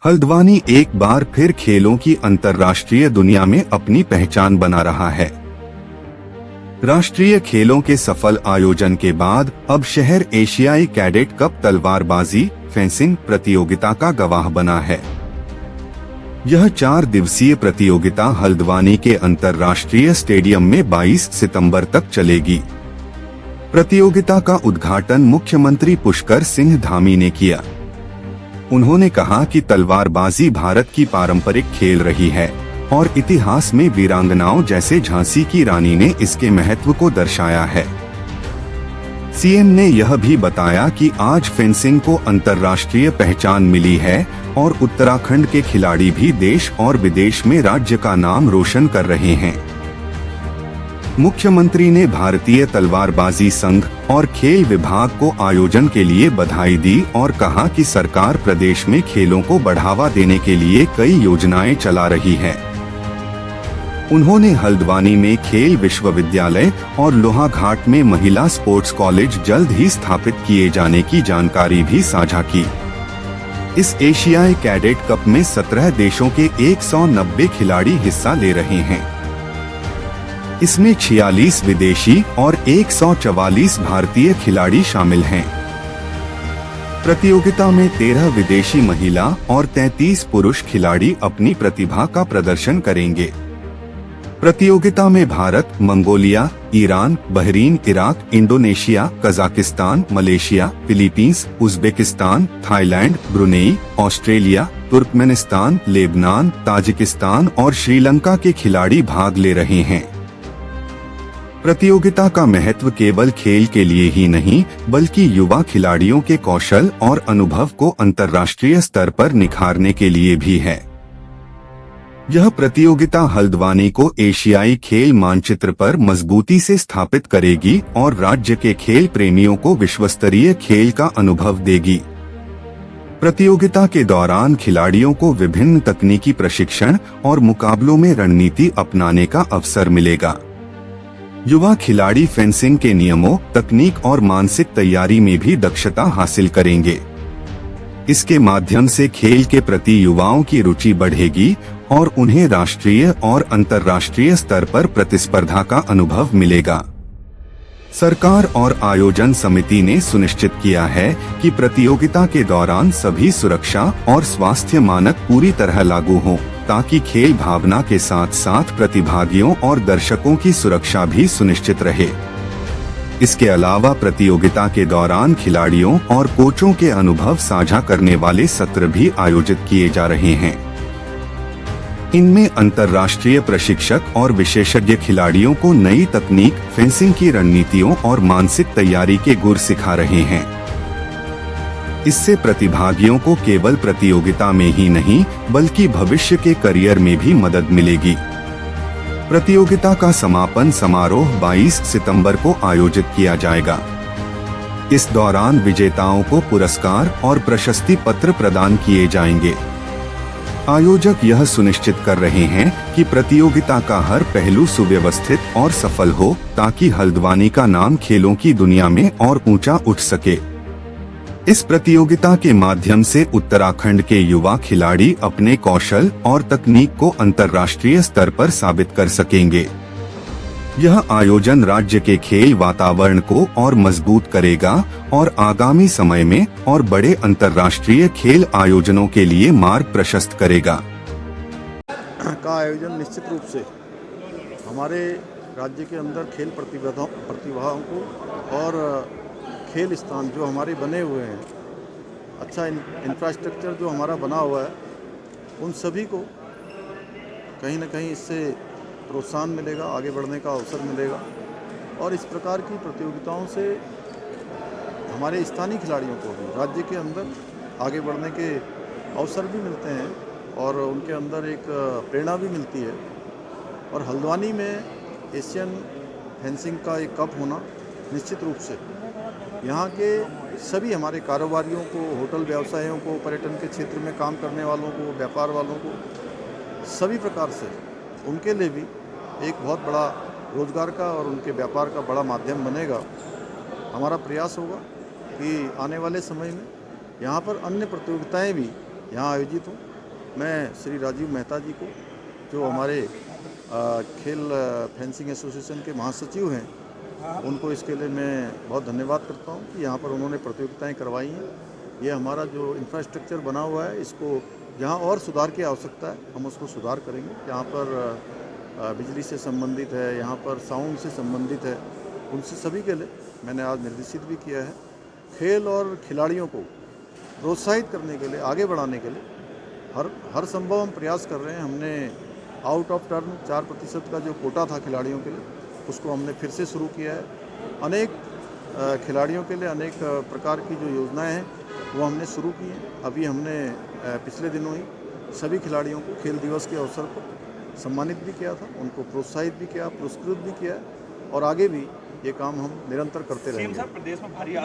हल्द्वानी एक बार फिर खेलों की अंतर्राष्ट्रीय दुनिया में अपनी पहचान बना रहा है। राष्ट्रीय खेलों के सफल आयोजन के बाद अब शहर एशियाई कैडेट कप तलवारबाजी फेंसिंग प्रतियोगिता का गवाह बना है। यह 4 दिवसीय प्रतियोगिता हल्द्वानी के अंतर्राष्ट्रीय स्टेडियम में 22 सितंबर तक चलेगी। प्रतियोगिता का उद्घाटन मुख्यमंत्री पुष्कर सिंह धामी ने किया। उन्होंने कहा कि तलवारबाजी भारत की पारंपरिक खेल रही है और इतिहास में वीरांगनाओं जैसे झांसी की रानी ने इसके महत्व को दर्शाया है। सीएम ने यह भी बताया कि आज फेंसिंग को अंतर्राष्ट्रीय पहचान मिली है और उत्तराखंड के खिलाड़ी भी देश और विदेश में राज्य का नाम रोशन कर रहे हैं। मुख्यमंत्री ने भारतीय तलवारबाजी संघ और खेल विभाग को आयोजन के लिए बधाई दी और कहा कि सरकार प्रदेश में खेलों को बढ़ावा देने के लिए कई योजनाएं चला रही है। उन्होंने हल्द्वानी में खेल विश्वविद्यालय और लोहाघाट में महिला स्पोर्ट्स कॉलेज जल्द ही स्थापित किए जाने की जानकारी भी साझा की। इस एशियाई कैडेट कप में 17 देशों के 190 खिलाड़ी हिस्सा ले रहे हैं। इसमें 46 विदेशी और 144 भारतीय खिलाड़ी शामिल हैं। प्रतियोगिता में 13 विदेशी महिला और 33 पुरुष खिलाड़ी अपनी प्रतिभा का प्रदर्शन करेंगे। प्रतियोगिता में Bharat, Mongolia, Iran, Bahrain, Iraq, Indonesia, Kazakhstan, Malaysia, Philippines, Uzbekistan, Thailand, Brunei, Australia, Turkmenistan, Lebanon, Tajikistan और श्रीलंका के खिलाड़ी भाग ले रहे हैं। प्रतियोगिता का महत्व केवल खेल के लिए ही नहीं, बल्कि युवा खिलाड़ियों के कौशल और अनुभव को अंतर्राष्ट्रीय स्तर पर निखारने के लिए भी है। यह प्रतियोगिता हल्द्वानी को एशियाई खेल मानचित्र पर मजबूती से स्थापित करेगी और राज्य के खेल प्रेमियों को विश्वस्तरीय खेल का अनुभव देगी। प्रतियोगिता के दौरान खिलाड़ियों को विभिन्न तकनीकी प्रशिक्षण और मुकाबलों में रणनीति अपनाने का अवसर मिलेगा। युवा खिलाड़ी फेंसिंग के नियमों, तकनीक और मानसिक तैयारी में भी दक्षता हासिल करेंगे। इसके माध्यम से खेल के प्रति युवाओं की रुचि बढ़ेगी और उन्हें राष्ट्रीय और अंतर्राष्ट्रीय स्तर पर प्रतिस्पर्धा का अनुभव मिलेगा। सरकार और आयोजन समिति ने सुनिश्चित किया है कि प्रतियोगिता के दौरान सभी सुरक्षा और स्वास्थ्य मानक पूरी तरह लागू हों, ताकि खेल भावना के साथ साथ प्रतिभागियों और दर्शकों की सुरक्षा भी सुनिश्चित रहे। इसके अलावा प्रतियोगिता के दौरान खिलाड़ियों और कोचों के अनुभव साझा करने वाले सत्र भी आयोजित किए जा रहे हैं। इनमें अंतर्राष्ट्रीय प्रशिक्षक और विशेषज्ञ खिलाड़ियों को नई तकनीक, फेंसिंग की रणनीतियों और मानसिक तैयारी के गुर सिखा रहे हैं। इससे प्रतिभागियों को केवल प्रतियोगिता में ही नहीं, बल्कि भविष्य के करियर में भी मदद मिलेगी। प्रतियोगिता का समापन समारोह 22 सितंबर को आयोजित किया जाएगा। इस दौरान विजेताओं को पुरस्कार और प्रशस्ति पत्र प्रदान किए जाएंगे। आयोजक यह सुनिश्चित कर रहे हैं कि प्रतियोगिता का हर पहलू सुव्यवस्थित और सफल हो, ताकि हल्द्वानी का नाम खेलों की दुनिया में और ऊंचा उठ सके। इस प्रतियोगिता के माध्यम से उत्तराखंड के युवा खिलाड़ी अपने कौशल और तकनीक को अंतर्राष्ट्रीय स्तर पर साबित कर सकेंगे। यह आयोजन राज्य के खेल वातावरण को और मजबूत करेगा और आगामी समय में और बड़े अंतर्राष्ट्रीय खेल आयोजनों के लिए मार्ग प्रशस्त करेगा। का आयोजन निश्चित रूप से हमारे राज्य के अंदर खेल प्रतिभाओं को और खेल स्थान जो हमारे बने हुए हैं, अच्छा इंफ्रास्ट्रक्चर जो हमारा बना हुआ है, उन सभी को कहीं न कहीं इससे प्रोत्साहन मिलेगा, आगे बढ़ने का अवसर मिलेगा। और इस प्रकार की प्रतियोगिताओं से हमारे स्थानीय खिलाड़ियों को भी राज्य के अंदर आगे बढ़ने के अवसर भी मिलते हैं और उनके अंदर एक प्रेरणा भी मिलती है। और हल्द्वानी में एशियन फेंसिंग का एक कप होना निश्चित रूप से यहाँ के सभी हमारे कारोबारियों को, होटल व्यवसायियों को, पर्यटन के क्षेत्र में काम करने वालों को, व्यापार वालों को, सभी प्रकार से उनके लिए भी एक बहुत बड़ा रोजगार का और उनके व्यापार का बड़ा माध्यम बनेगा। हमारा प्रयास होगा कि आने वाले समय में यहाँ पर अन्य प्रतियोगिताएं भी यहाँ आयोजित हों मैं श्री राजीव मेहता जी को, जो हमारे खेल फेंसिंग एसोसिएशन के महासचिव हैं, उनको इसके लिए मैं बहुत धन्यवाद करता हूं कि यहाँ पर उन्होंने प्रतियोगिताएं करवाई हैं। ये हमारा जो इंफ्रास्ट्रक्चर बना हुआ है, इसको जहाँ और सुधार की आवश्यकता है हम उसको सुधार करेंगे। यहाँ पर बिजली से संबंधित है, यहाँ पर साउंड से संबंधित है, उनसे सभी के लिए मैंने आज निर्देशित भी किया है। खेल और खिलाड़ियों को प्रोत्साहित करने के लिए, आगे बढ़ाने के लिए हर संभव हम प्रयास कर रहे हैं। हमने आउट ऑफ टर्न 4% का जो कोटा था खिलाड़ियों के लिए, उसको हमने फिर से शुरू किया है। अनेक खिलाड़ियों के लिए अनेक प्रकार की जो योजनाएं हैं वो हमने शुरू की हैं। अभी हमने पिछले दिनों ही सभी खिलाड़ियों को खेल दिवस के अवसर पर सम्मानित भी किया था, उनको प्रोत्साहित भी किया, पुरस्कृत भी किया, और आगे भी ये काम हम निरंतर करते रहेंगे। प्रदेश में भारी